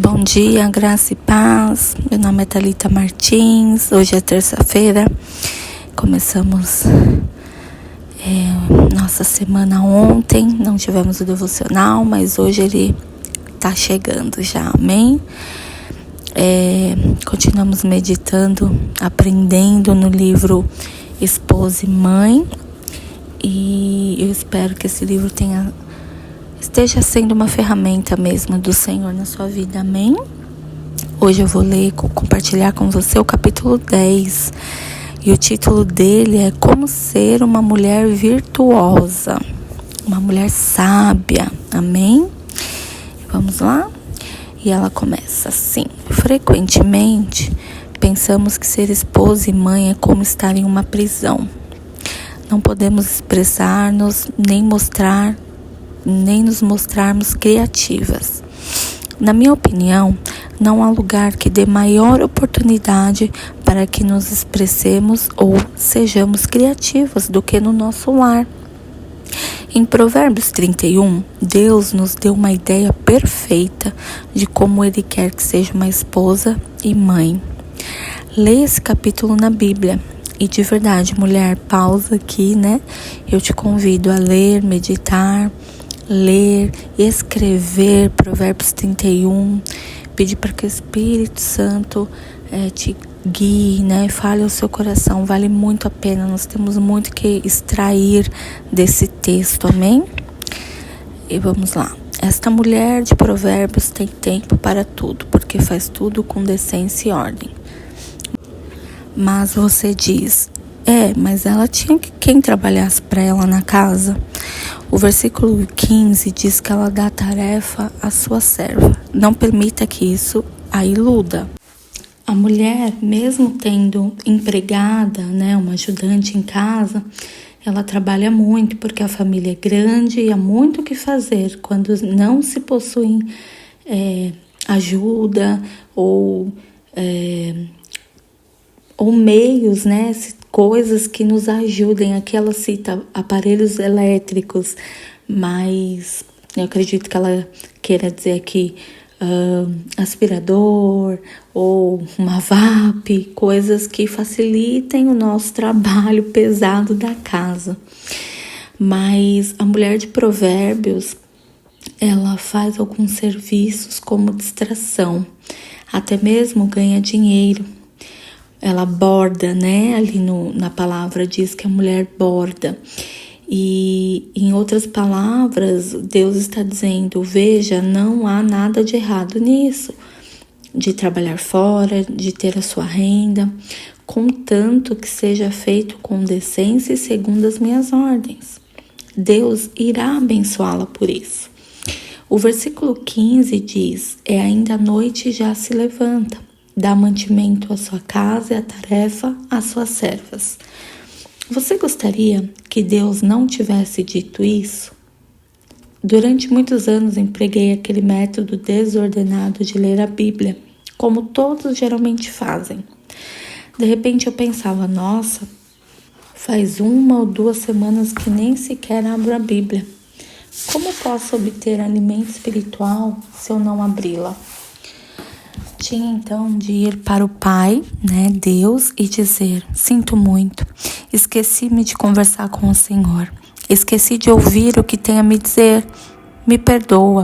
Bom dia, graça e paz. Meu nome é Thalita Martins. Hoje é terça-feira. Começamos nossa semana ontem. Não tivemos o devocional, mas hoje ele está chegando já, amém? Continuamos meditando, aprendendo no livro Esposa e Mãe. E eu espero que esse livro esteja sendo uma ferramenta mesmo do Senhor na sua vida, amém? Hoje eu vou compartilhar com você o capítulo 10. E o título dele é Como Ser uma Mulher Virtuosa, uma mulher sábia, amém? Vamos lá? E ela começa assim: frequentemente pensamos que ser esposa e mãe é como estar em uma prisão. Não podemos expressar-nos, nem nos mostrarmos criativas. Na minha opinião, não há lugar que dê maior oportunidade para que nos expressemos ou sejamos criativos do que no nosso lar. Em Provérbios 31, Deus nos deu uma ideia perfeita de como Ele quer que seja uma esposa e mãe. Leia esse capítulo na Bíblia. E de verdade, mulher, pausa aqui, né? Eu te convido a ler, meditar, ler, escrever Provérbios 31, pedir para que o Espírito Santo te guie, né? Fale ao seu coração, vale muito a pena. Nós temos muito que extrair desse texto, amém? E vamos lá. Esta mulher de Provérbios tem tempo para tudo, porque faz tudo com decência e ordem. Mas você diz, mas ela tinha quem trabalhasse para ela na casa. O versículo 15 diz que ela dá tarefa à sua serva. Não permita que isso a iluda. A mulher, mesmo tendo empregada, né, uma ajudante em casa, ela trabalha muito porque a família é grande e há muito o que fazer quando não se possuem ajuda ou meios, né, coisas que nos ajudem. Aqui ela cita aparelhos elétricos, mas eu acredito que ela queira dizer aqui aspirador ou uma VAP, coisas que facilitem o nosso trabalho pesado da casa. Mas a mulher de Provérbios, ela faz alguns serviços como distração, até mesmo ganha dinheiro. Ela borda, né? Ali na palavra diz que a mulher borda. E em outras palavras, Deus está dizendo, veja, não há nada de errado nisso. De trabalhar fora, de ter a sua renda, contanto que seja feito com decência e segundo as minhas ordens. Deus irá abençoá-la por isso. O versículo 15 diz, ainda a noite já se levanta. Dá mantimento à sua casa e a tarefa às suas servas. Você gostaria que Deus não tivesse dito isso? Durante muitos anos empreguei aquele método desordenado de ler a Bíblia, como todos geralmente fazem. De repente eu pensava, nossa, faz 1 ou 2 semanas que nem sequer abro a Bíblia. Como posso obter alimento espiritual se eu não abri-la? Tinha então de ir para o Pai, né, Deus, e dizer, sinto muito, esqueci-me de conversar com o Senhor, esqueci de ouvir o que tem a me dizer, me perdoa.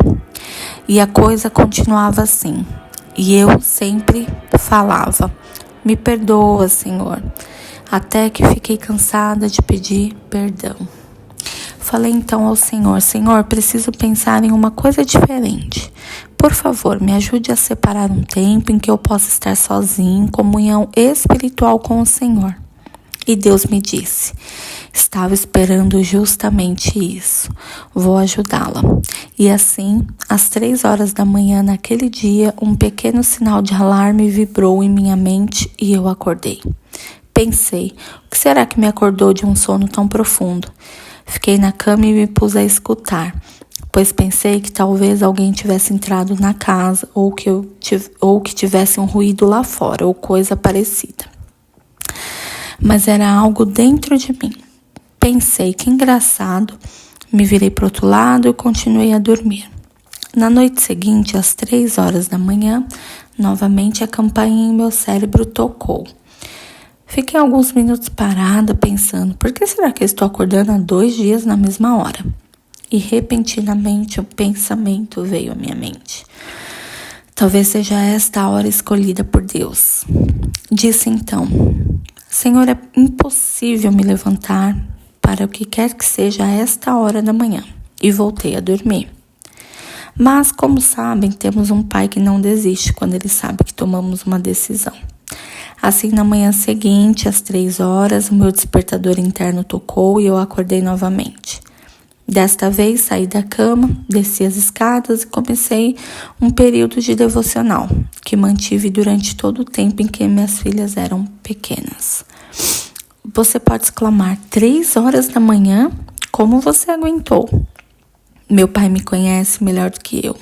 E a coisa continuava assim, e eu sempre falava, me perdoa, Senhor, até que fiquei cansada de pedir perdão. Falei então ao Senhor, Senhor, preciso pensar em uma coisa diferente. Por favor, me ajude a separar um tempo em que eu possa estar sozinho, em comunhão espiritual com o Senhor. E Deus me disse, estava esperando justamente isso, vou ajudá-la. E assim, às 3 horas da manhã naquele dia, um pequeno sinal de alarme vibrou em minha mente e eu acordei. Pensei, o que será que me acordou de um sono tão profundo? Fiquei na cama e me pus a escutar, pois pensei que talvez alguém tivesse entrado na casa ou que tivesse um ruído lá fora ou coisa parecida. Mas era algo dentro de mim. Pensei, que engraçado, me virei para o outro lado e continuei a dormir. Na noite seguinte, às 3 horas da manhã, novamente a campainha em meu cérebro tocou. Fiquei alguns minutos parada pensando, por que será que eu estou acordando há 2 dias na mesma hora? E repentinamente o pensamento veio à minha mente. Talvez seja esta a hora escolhida por Deus. Disse então, Senhor, é impossível me levantar para o que quer que seja a esta hora da manhã. E voltei a dormir. Mas, como sabem, temos um pai que não desiste quando ele sabe que tomamos uma decisão. Assim, na manhã seguinte, às 3 horas, o meu despertador interno tocou e eu acordei novamente. Desta vez, saí da cama, desci as escadas e comecei um período de devocional, que mantive durante todo o tempo em que minhas filhas eram pequenas. Você pode exclamar, 3 horas da manhã? Como você aguentou? Meu pai me conhece melhor do que eu.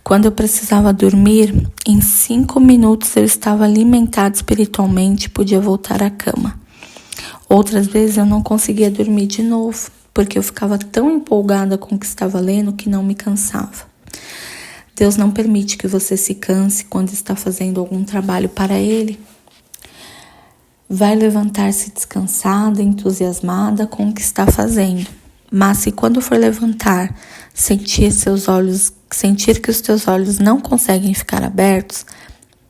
Quando eu precisava dormir, em 5 minutos eu estava alimentada espiritualmente e podia voltar à cama. Outras vezes eu não conseguia dormir de novo, porque eu ficava tão empolgada com o que estava lendo que não me cansava. Deus não permite que você se canse quando está fazendo algum trabalho para Ele. Vai levantar-se descansada, entusiasmada com o que está fazendo. Mas se quando for levantar, sentir que os teus olhos não conseguem ficar abertos,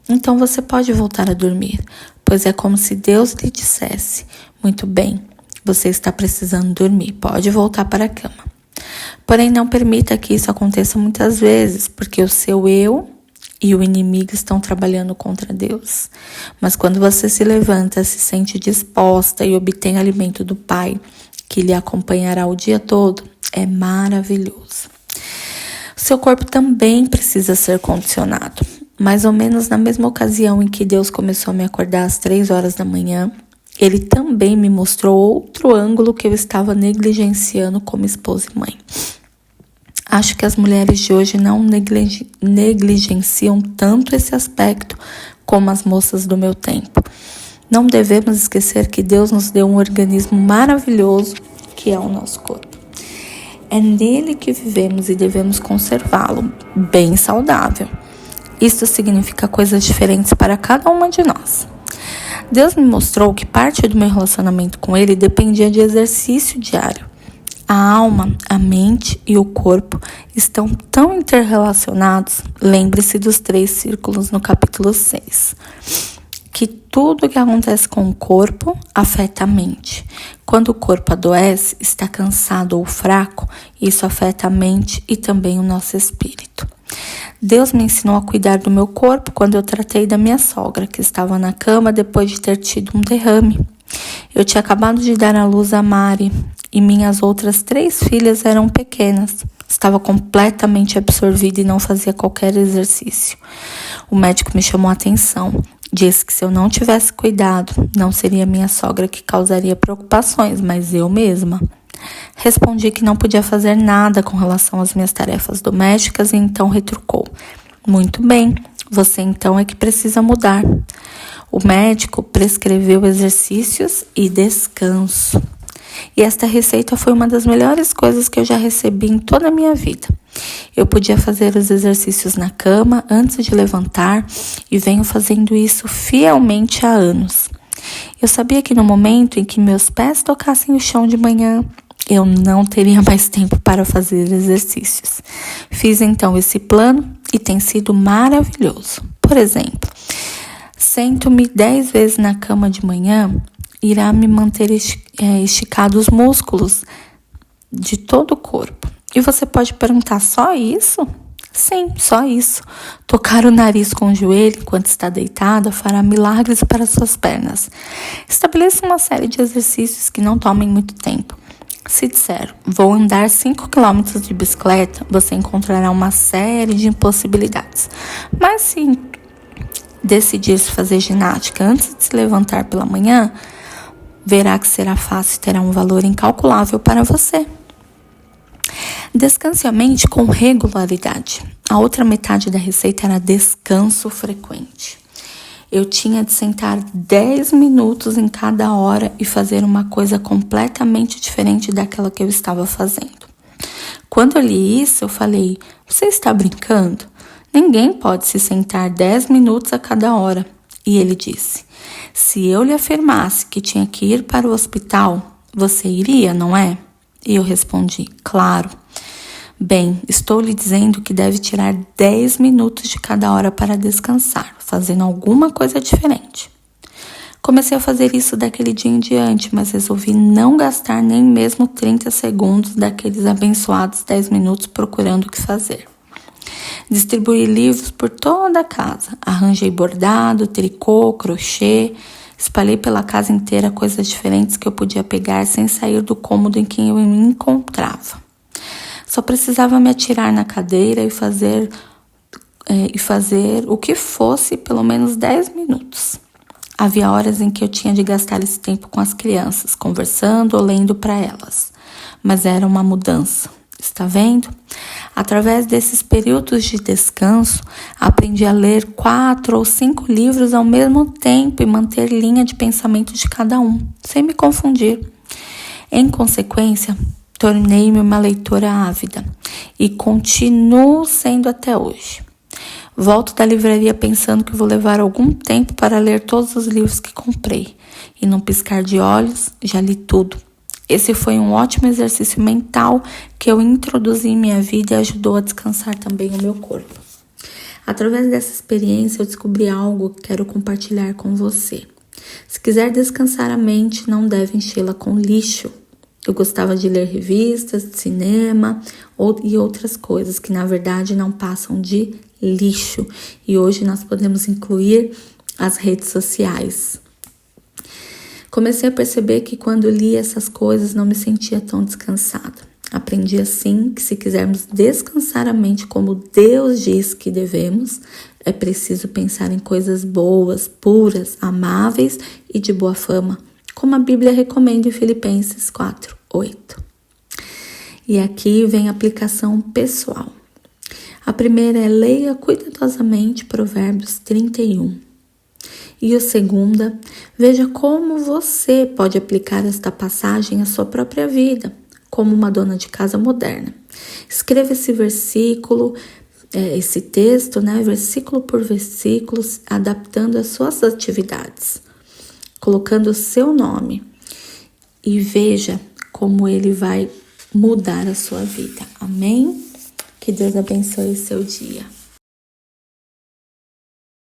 então você pode voltar a dormir, pois é como se Deus lhe dissesse, muito bem, você está precisando dormir, pode voltar para a cama. Porém, não permita que isso aconteça muitas vezes, porque o seu eu e o inimigo estão trabalhando contra Deus. Mas quando você se levanta, se sente disposta e obtém alimento do Pai, que lhe acompanhará o dia todo, é maravilhoso. Seu corpo também precisa ser condicionado. Mais ou menos na mesma ocasião em que Deus começou a me acordar às 3 horas da manhã, Ele também me mostrou outro ângulo que eu estava negligenciando como esposa e mãe. Acho que as mulheres de hoje não negligenciam tanto esse aspecto como as moças do meu tempo. Não devemos esquecer que Deus nos deu um organismo maravilhoso, que é o nosso corpo. É nele que vivemos e devemos conservá-lo bem saudável. Isso significa coisas diferentes para cada uma de nós. Deus me mostrou que parte do meu relacionamento com Ele dependia de exercício diário. A alma, a mente e o corpo estão tão interrelacionados, lembre-se dos 3 círculos no capítulo 6. Que tudo o que acontece com o corpo afeta a mente. Quando o corpo adoece, está cansado ou fraco, isso afeta a mente e também o nosso espírito. Deus me ensinou a cuidar do meu corpo quando eu tratei da minha sogra, que estava na cama depois de ter tido um derrame. Eu tinha acabado de dar à luz a Mari e minhas outras 3 filhas eram pequenas. Estava completamente absorvida e não fazia qualquer exercício. O médico me chamou a atenção. Disse que se eu não tivesse cuidado, não seria minha sogra que causaria preocupações, mas eu mesma. Respondi que não podia fazer nada com relação às minhas tarefas domésticas e então retrucou. Muito bem, você então é que precisa mudar. O médico prescreveu exercícios e descanso. E esta receita foi uma das melhores coisas que eu já recebi em toda a minha vida. Eu podia fazer os exercícios na cama antes de levantar e venho fazendo isso fielmente há anos. Eu sabia que no momento em que meus pés tocassem o chão de manhã, eu não teria mais tempo para fazer exercícios. Fiz então esse plano e tem sido maravilhoso. Por exemplo, sento-me 10 vezes na cama de manhã, irá me manter esticado os músculos de todo o corpo. E você pode perguntar, só isso? Sim, só isso. Tocar o nariz com o joelho enquanto está deitada fará milagres para suas pernas. Estabeleça uma série de exercícios que não tomem muito tempo. Se disser, vou andar 5 km de bicicleta, você encontrará uma série de impossibilidades. Mas se decidir fazer ginástica antes de se levantar pela manhã, verá que será fácil e terá um valor incalculável para você. Descanse a mente com regularidade. A outra metade da receita era descanso frequente. Eu tinha de sentar 10 minutos em cada hora e fazer uma coisa completamente diferente daquela que eu estava fazendo. Quando eu li isso, eu falei: você está brincando? Ninguém pode se sentar 10 minutos a cada hora. E ele disse: se eu lhe afirmasse que tinha que ir para o hospital, você iria, não é? E eu respondi: claro. Bem, estou lhe dizendo que deve tirar 10 minutos de cada hora para descansar, fazendo alguma coisa diferente. Comecei a fazer isso daquele dia em diante, mas resolvi não gastar nem mesmo 30 segundos daqueles abençoados 10 minutos procurando o que fazer. Distribuí livros por toda a casa, arranjei bordado, tricô, crochê, espalhei pela casa inteira coisas diferentes que eu podia pegar sem sair do cômodo em que eu me encontrava. Só precisava me atirar na cadeira e fazer o que fosse pelo menos 10 minutos. Havia horas em que eu tinha de gastar esse tempo com as crianças, conversando ou lendo para elas. Mas era uma mudança, está vendo? Através desses períodos de descanso, aprendi a ler 4 ou 5 livros ao mesmo tempo e manter linha de pensamento de cada um, sem me confundir. Em consequência, tornei-me uma leitora ávida e continuo sendo até hoje. Volto da livraria pensando que vou levar algum tempo para ler todos os livros que comprei. E num piscar de olhos, já li tudo. Esse foi um ótimo exercício mental que eu introduzi em minha vida e ajudou a descansar também o meu corpo. Através dessa experiência, eu descobri algo que quero compartilhar com você. Se quiser descansar a mente, não deve enchê-la com lixo. Eu gostava de ler revistas, de cinema e outras coisas que na verdade não passam de lixo. E hoje nós podemos incluir as redes sociais. Comecei a perceber que quando li essas coisas não me sentia tão descansada. Aprendi assim que se quisermos descansar a mente como Deus diz que devemos, é preciso pensar em coisas boas, puras, amáveis e de boa fama, como a Bíblia recomenda em Filipenses 4:8. E aqui vem a aplicação pessoal. A primeira é: leia cuidadosamente Provérbios 31. E a segunda, veja como você pode aplicar esta passagem à sua própria vida, como uma dona de casa moderna. Escreva esse versículo, esse texto, versículo por versículo, adaptando as suas atividades, colocando o seu nome, e veja como ele vai mudar a sua vida. Amém? Que Deus abençoe o seu dia.